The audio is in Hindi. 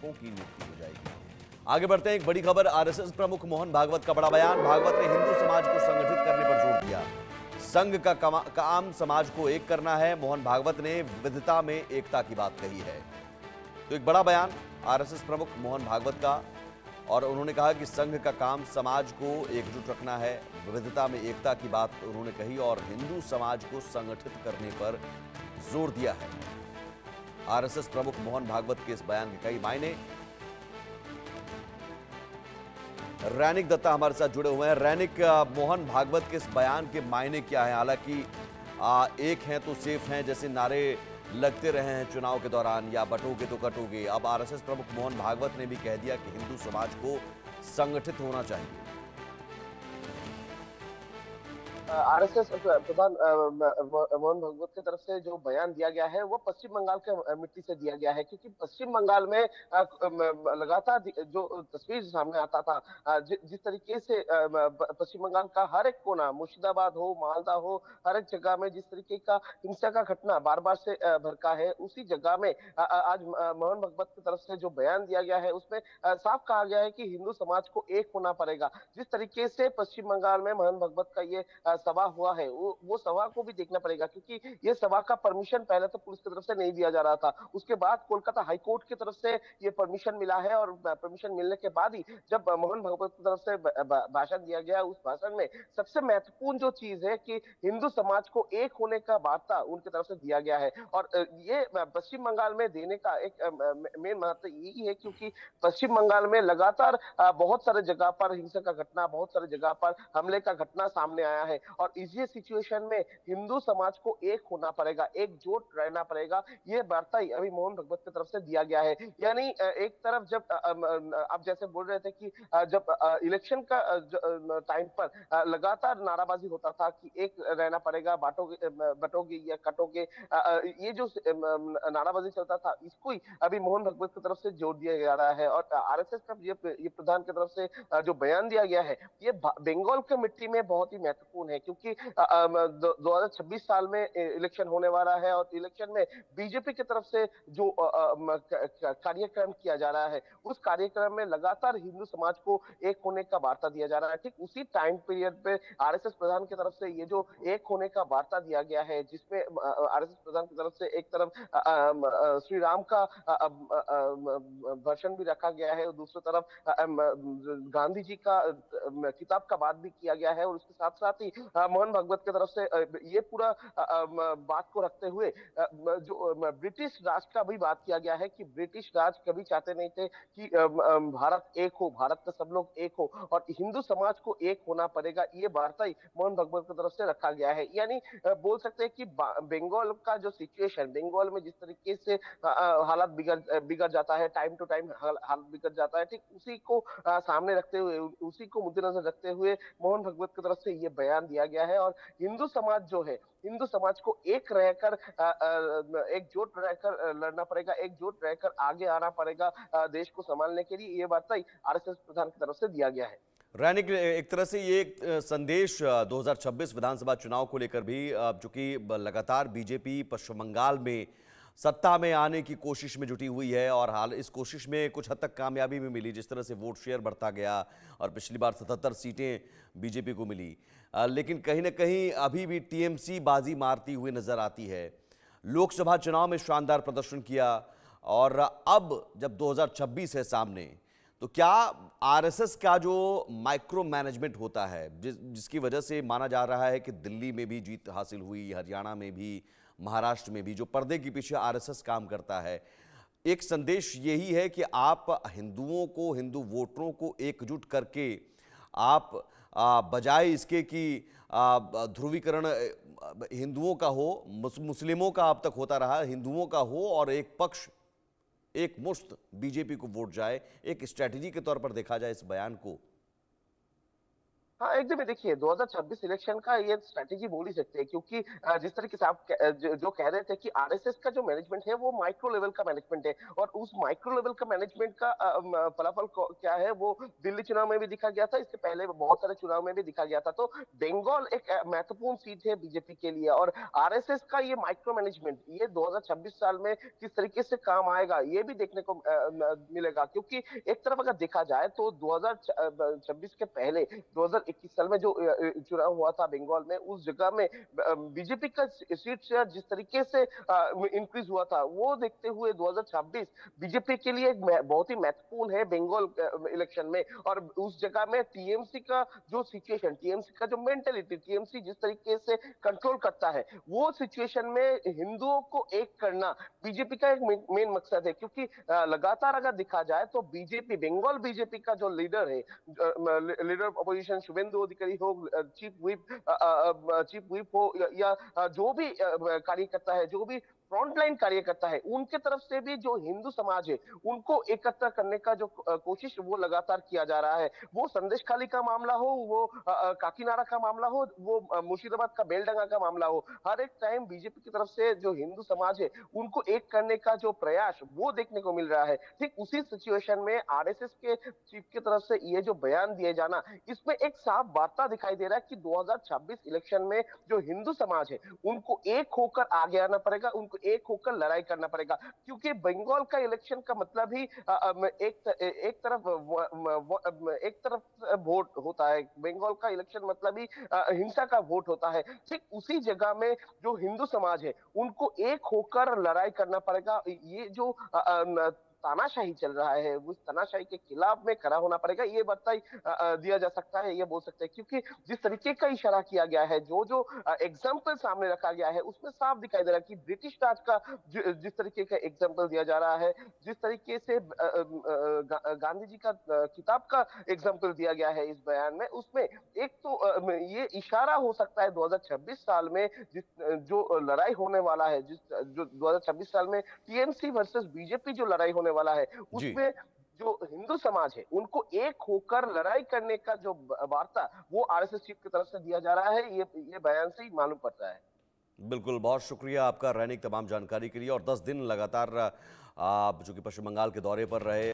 शिक्षकों की नियुक्ति हो जाएगी। आगे बढ़ते हैं, एक बड़ी खबर। आरएसएस प्रमुख मोहन भागवत का बड़ा बयान। भागवत ने हिंदू समाज को संगठित करने पर जोर दिया। संघ का काम समाज को एक करना है। मोहन भागवत ने विविधता में एकता की बात कही है। तो एक बड़ा बयान आरएसएस प्रमुख मोहन भागवत का, और उन्होंने कहा कि संघ का काम समाज को एकजुट रखना है। विविधता में एकता की बात उन्होंने कही और हिंदू समाज को संगठित करने पर जोर दिया है। आरएसएस प्रमुख मोहन भागवत के इस बयान के कई मायने। रैनिक दत्ता हमारे साथ जुड़े हुए हैं। रैनिक, मोहन भागवत के इस बयान के मायने क्या है? हालांकि एक हैं तो सेफ हैं जैसे नारे लगते रहे हैं चुनाव के दौरान, या बटोगे तो कटोगे। अब आरएसएस प्रमुख मोहन भागवत ने भी कह दिया कि हिंदू समाज को संगठित होना चाहिए। आरएसएस प्रधान मोहन भागवत की तरफ से जो बयान दिया गया है वो पश्चिम बंगाल के मिट्टी से दिया गया है, क्योंकि पश्चिम बंगाल में लगातार जो तस्वीर सामने आता था, जिस तरीके से पश्चिम बंगाल का हर एक कोना, मुर्शिदाबाद हो, मालदा हो, हर एक जगह में जिस तरीके का हिंसा का घटना बार बार से भड़का है, उसी जगह में आज मोहन भागवत की तरफ से जो बयान दिया गया है उसमें साफ कहा गया है कि हिंदू समाज को एक होना पड़ेगा। जिस तरीके से पश्चिम बंगाल में मोहन भागवत का ये सभा हुआ है, वो सभा को भी देखना पड़ेगा, क्योंकि ये सभा का परमिशन पहले तो पुलिस की तरफ से नहीं दिया जा रहा था। उसके बाद कोलकाता हाईकोर्ट की तरफ से ये परमिशन मिला है, और परमिशन मिलने के बाद ही जब मोहन भागवत की तरफ से भाषण दिया गया, उस भाषण में सबसे महत्वपूर्ण जो चीज है कि हिंदू समाज को एक होने का वार्ता उनकी तरफ से दिया गया है। और ये पश्चिम बंगाल में देने का एक मेन महत्व यही है, क्योंकि पश्चिम बंगाल में लगातार बहुत सारे जगह पर हिंसा का घटना, बहुत सारे जगह पर हमले का घटना सामने आया है, और इसी सिचुएशन में हिंदू समाज को एक होना पड़ेगा, एकजुट रहना पड़ेगा। ये वार्ता अभी मोहन भागवत की तरफ से दिया गया है। यानी एक तरफ जब आप जैसे बोल रहे थे कि जब इलेक्शन का टाइम पर लगातार नाराबाजी होता था कि एक रहना पड़ेगा, बांटोगे बटोगे या कटोगे, ये जो नाराबाजी चलता था, इसको ही अभी मोहन भागवत की तरफ से जोर दिया जा रहा है। और आरएसएस का ये प्रधान की तरफ से जो बयान दिया गया है, ये बंगाल की मिट्टी में बहुत ही महत्वपूर्ण है, क्योंकि 2026 साल में इलेक्शन होने वाला है, और इलेक्शन में बीजेपी की तरफ से जो कार्यक्रम किया जा रहा है, उस कार्यक्रम में लगातार हिंदू समाज को एक होने का वार्ता दिया जा रहा है। ठीक उसी टाइम पीरियड पे आरएसएस प्रधान की तरफ से ये जो एक होने का वार्ता दिया गया है, जिसमें आरएसएस प्रधान की तरफ से एक तरफ श्री राम का वर्षन भी रखा गया है, और दूसरी तरफ गांधी जी का किताब का बात भी किया गया है, और उसके साथ साथ ही मोहन भागवत की तरफ से ये पूरा बात को रखते हुए जो ब्रिटिश राज का भी बात किया गया है कि ब्रिटिश राज कभी चाहते नहीं थे कि भारत एक हो, भारत का सब लोग एक हो, और हिंदू समाज को एक होना पड़ेगा। ये वार्ता ही मोहन भागवत की तरफ से रखा गया है। यानी बोल सकते हैं कि बंगाल का जो सिचुएशन, बंगाल में जिस तरीके से हालात बिगड़ जाता है, टाइम टू टाइम हालत बिगड़ जाता है, ठीक उसी को सामने रखते हुए, उसी को मद्देनजर रखते हुए मोहन भागवत की तरफ से ये बयान दिया गया है। और हिंदू समाज जो है, हिंदू समाज को एक रहकर एकजुट रहकर लड़ना पड़ेगा, एकजुट रहकर आगे आना पड़ेगा देश को संभालने के लिए। ये बात आरएसएस प्रधान की तरफ से दिया गया है। रैनिक, एक तरह से ये एक संदेश 2026 विधानसभा चुनाव को लेकर भी, चूंकि लगातार बीजेपी पश्चिम बंगाल में सत्ता में आने की कोशिश में जुटी हुई है, और हाल इस कोशिश में कुछ हद तक कामयाबी भी मिली, जिस तरह से वोट शेयर बढ़ता गया और पिछली बार 77 सीटें बीजेपी को मिली। लेकिन कहीं ना कहीं अभी भी टीएमसी बाजी मारती हुई नजर आती है। लोकसभा चुनाव में शानदार प्रदर्शन किया, और अब जब 2026 है सामने, तो क्या आरएसएस का जो माइक्रो मैनेजमेंट होता है, जिसकी वजह से माना जा रहा है कि दिल्ली में भी जीत हासिल हुई, हरियाणा में भी, महाराष्ट्र में भी, जो पर्दे के पीछे आरएसएस काम करता है, एक संदेश यही है कि आप हिंदुओं को, हिंदू वोटरों को एकजुट करके आप बजाय इसके कि ध्रुवीकरण हिंदुओं का हो, मुस्लिमों का अब तक होता रहा, हिंदुओं का हो और एक पक्ष, एक मुश्त बीजेपी को वोट जाए, एक स्ट्रैटेजी के तौर पर देखा जाए इस बयान को। हाँ, एकदम ही देखिए 2026 इलेक्शन का ये स्ट्रैटेजी बोल ही सकते हैं क्योंकि जिस तरीके से आप जो कह रहे थे कि आरएसएस का जो मैनेजमेंट है वो माइक्रो लेवल का मैनेजमेंट है और उस माइक्रो लेवल का मैनेजमेंट का फलाफल क्या है वो दिल्ली चुनाव में भी दिखा गया था, इसके पहले बहुत सारे चुनाव में भी दिखा गया था। तो बंगाल एक महत्वपूर्ण सीट है बीजेपी के लिए और आरएसएस का ये माइक्रो मैनेजमेंट ये 2026 साल में किस तरीके से काम आएगा ये भी देखने को मिलेगा क्योंकि एक तरफ अगर देखा जाए तो 2026 के पहले 2021 साल में जो चुनाव हुआ था बंगाल में उस जगह में बीजेपी का सीट शेयर जिस तरीके से इंक्रीज हुआ था वो देखते हुए 2026 बीजेपी के लिए बहुत ही महत्वपूर्ण है बंगाल इलेक्शन में और उस जगह में टीएमसी का जो सिचुएशन टीएमसी का जो मेंटेलिटी टीएमसी जिस तरीके से कंट्रोल करता है वो सिचुएशन में हिंदुओं को एक करना बीजेपी का एक मेन मकसद है क्योंकि लगातार अगर देखा जाए तो बीजेपी बंगाल बीजेपी का जो लीडर है लीडर ऑफ अपोजिशन शुभेंदु अधिकारी हो चीफ व्हिप हो या जो भी कार्यकर्ता है जो भी फ्रंटलाइन कार्यकर्ता है उनके तरफ से भी जो हिंदू समाज है उनको एकत्र करने का जो कोशिश वो लगातार किया जा रहा है वो संदेश खाली का मामला हो वो काकीनाडा का मामला हो वो मुर्शिदाबाद का बेलडंगा का मामला हो हर एक टाइम बीजेपी की तरफ से जो हिंदू समाज है उनको एक करने का जो प्रयास वो देखने को मिल रहा है। ठीक उसी सिचुएशन में आरएसएस के चीफ की तरफ से ये जो बयान दिए जाना इसमें एक साफ वार्ता दिखाई दे रहा है कि 2026 इलेक्शन में जो हिंदू समाज है उनको एक होकर आगे आना पड़ेगा उनको एक होकर लड़ाई करना पड़ेगा क्योंकि बंगाल का इलेक्शन का मतलब ही एक तरफ वोट होता है बंगाल का इलेक्शन मतलब ही हिंसा का वोट होता है। ठीक उसी जगह में जो हिंदू समाज है उनको एक होकर लड़ाई करना पड़ेगा ये जो तानाशाही चल रहा है उस तानाशाही के खिलाफ में खड़ा होना पड़ेगा ये बताई दिया जा सकता है ये बोल सकते हैं क्योंकि जिस तरीके का इशारा किया गया है जो जो एग्जाम्पल सामने रखा गया है उसमें साफ दिखाई दे रहा है कि ब्रिटिश राज का जिस तरीके का एग्जाम्पल दिया जा रहा है जिस तरीके से गांधी जी का किताब का एग्जाम्पल दिया गया है इस बयान में उसमें एक तो ये इशारा हो सकता है 2026 साल में जिस जो लड़ाई होने वाला है जिस जो 2026 साल में टीएमसी वर्सेस बीजेपी जो लड़ाई होने वाला है जी, उसमें जो हिंदू समाज है उनको एक होकर लड़ाई करने का जो वार्ता वो आरएसएस चीफ की तरफ से दिया जा रहा है ये बयान से ही मालूम पड़ता है। बिल्कुल, बहुत शुक्रिया आपका रैनिक तमाम जानकारी के लिए और 10 दिन लगातार आप जो कि पश्चिम बंगाल के दौरे पर रहे।